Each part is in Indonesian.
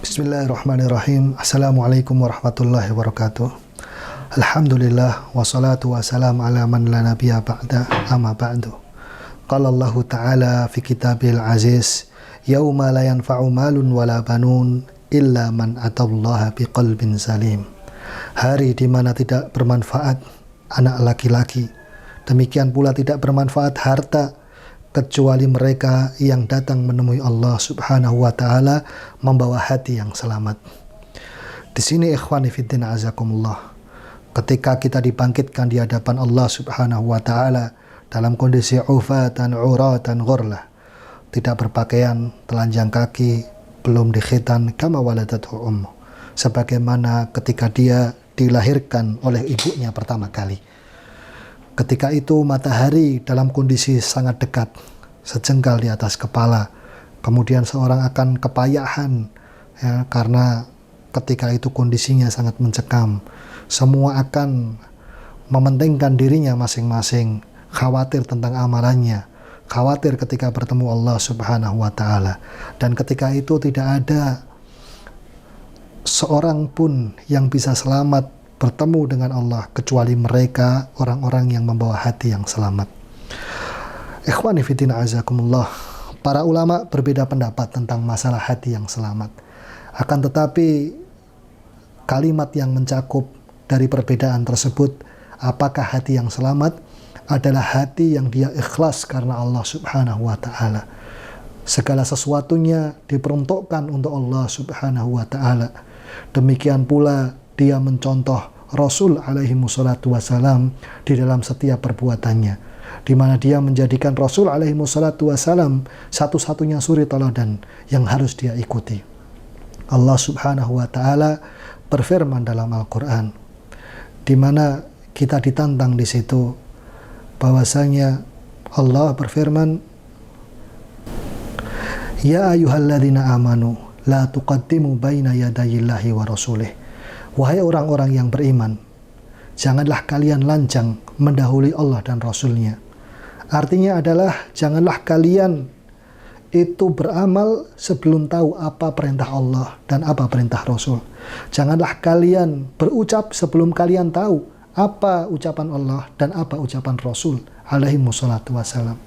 Bismillahirrahmanirrahim. Assalamualaikum warahmatullahi wabarakatuh. Alhamdulillah wassalatu wassalamu ala man la nabiyya ba'da amma ba'du. Qala Allah Ta'ala fi kitabil aziz, yauma la yanfa'u malun wala banun illa man atallaha biqalbin salim. Hari di mana tidak bermanfaat anak laki-laki, demikian pula tidak bermanfaat harta, kecuali mereka yang datang menemui Allah Subhanahu wa Ta'ala membawa hati yang selamat. Di sini ikhwani fiddin azakumullah, ketika kita dibangkitkan di hadapan Allah Subhanahu wa Ta'ala dalam kondisi ufatan uratan ghurlah, tidak berpakaian, telanjang kaki, belum dikhitan, kama waladathu ummu, sebagaimana ketika dia dilahirkan oleh ibunya pertama kali. Ketika itu matahari dalam kondisi sangat dekat, sejengkal di atas kepala. Kemudian seorang akan kepayahan, ya, karena ketika itu kondisinya sangat mencekam. Semua akan mementingkan dirinya masing-masing, khawatir tentang amalannya, khawatir ketika bertemu Allah Subhanahu wa Ta'ala. Dan ketika itu tidak ada seorang pun yang bisa selamat bertemu dengan Allah kecuali mereka, orang-orang yang membawa hati yang selamat. Ikhwani fiddin azakumullah, para ulama berbeda pendapat tentang masalah hati yang selamat. Akan tetapi kalimat yang mencakup dari perbedaan tersebut, apakah hati yang selamat adalah hati yang dia ikhlas karena Allah Subhanahu wa Ta'ala. Segala sesuatunya diperuntukkan untuk Allah Subhanahu wa Ta'ala. Demikian pula dia mencontoh Rasul alaihi wassalatu wassalam di dalam setiap perbuatannya, di mana dia menjadikan Rasul alaihi wassalatu wassalam satu-satunya suri teladan yang harus dia ikuti. Allah Subhanahu wa Ta'ala berfirman dalam Al-Quran, di mana kita ditantang di situ bahwasanya Allah berfirman, ya ayyuhalladzina amanu la tuqaddimu baina yadayillahi wa rasulih. Wahai orang-orang yang beriman, janganlah kalian lancang mendahului Allah dan Rasulnya. Artinya adalah janganlah kalian itu beramal sebelum tahu apa perintah Allah dan apa perintah Rasul. Janganlah kalian berucap sebelum kalian tahu apa ucapan Allah dan apa ucapan Rasul alaihi wassalatu wassalam.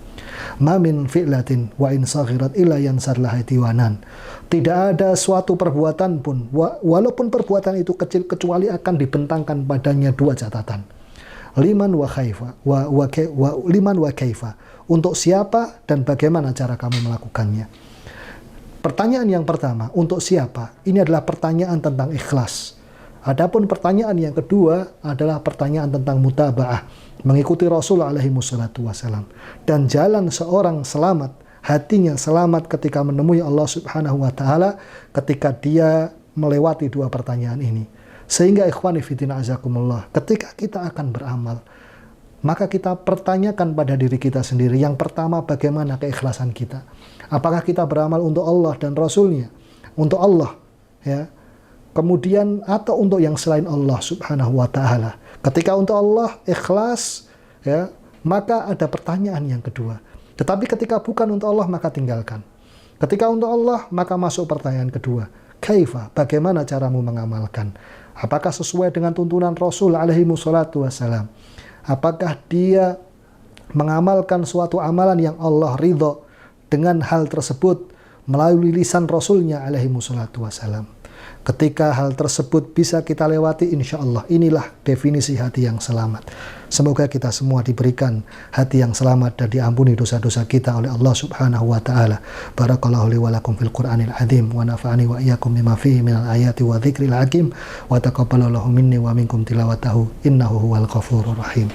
Ma min fi'latin wa in saghirat illa yansar laha diwanan. Tidak ada suatu perbuatan pun, walaupun perbuatan itu kecil, kecuali akan dibentangkan padanya dua catatan. Liman wa kaifa, liman wa kaifa. Untuk siapa dan bagaimana cara kamu melakukannya. Pertanyaan yang pertama, untuk siapa? Ini adalah pertanyaan tentang ikhlas. Adapun pertanyaan yang kedua adalah pertanyaan tentang mutaba'ah, mengikuti Rasul alaihi wassalatu wassalam. Dan jalan seorang selamat, hatinya selamat ketika menemui Allah Subhanahu wa Ta'ala, ketika dia melewati dua pertanyaan ini. Sehingga ikhwani fiddin azakumullah, ketika kita akan beramal, maka kita pertanyakan pada diri kita sendiri. Yang pertama, bagaimana keikhlasan kita? Apakah kita beramal untuk Allah dan Rasulnya? Untuk Allah, ya. Kemudian atau untuk yang selain Allah Subhanahu wa Ta'ala. Ketika untuk Allah ikhlas, ya, maka ada pertanyaan yang kedua. Tetapi ketika bukan untuk Allah, maka tinggalkan. Ketika untuk Allah, maka masuk pertanyaan kedua. Kaifa, bagaimana caramu mengamalkan? Apakah sesuai dengan tuntunan Rasul alaihi wassalatu wassalam? Apakah dia mengamalkan suatu amalan yang Allah ridho dengan hal tersebut melalui lisan Rasulnya alaihi wassalatu wassalam? Ketika hal tersebut bisa kita lewati, insya Allah inilah definisi hati yang selamat. Semoga kita semua diberikan hati yang selamat dan diampuni dosa-dosa kita oleh Allah Subhanahu wa Ta'ala. Barakallahu li wa lakum fil Qur'anil azim wa nafa'ani wa iyyakum bima fihi minal ayati wa dzikril hakim wa taqabbalallahu minni wa minkum tilawatahu innahu huwal ghafurur rahim.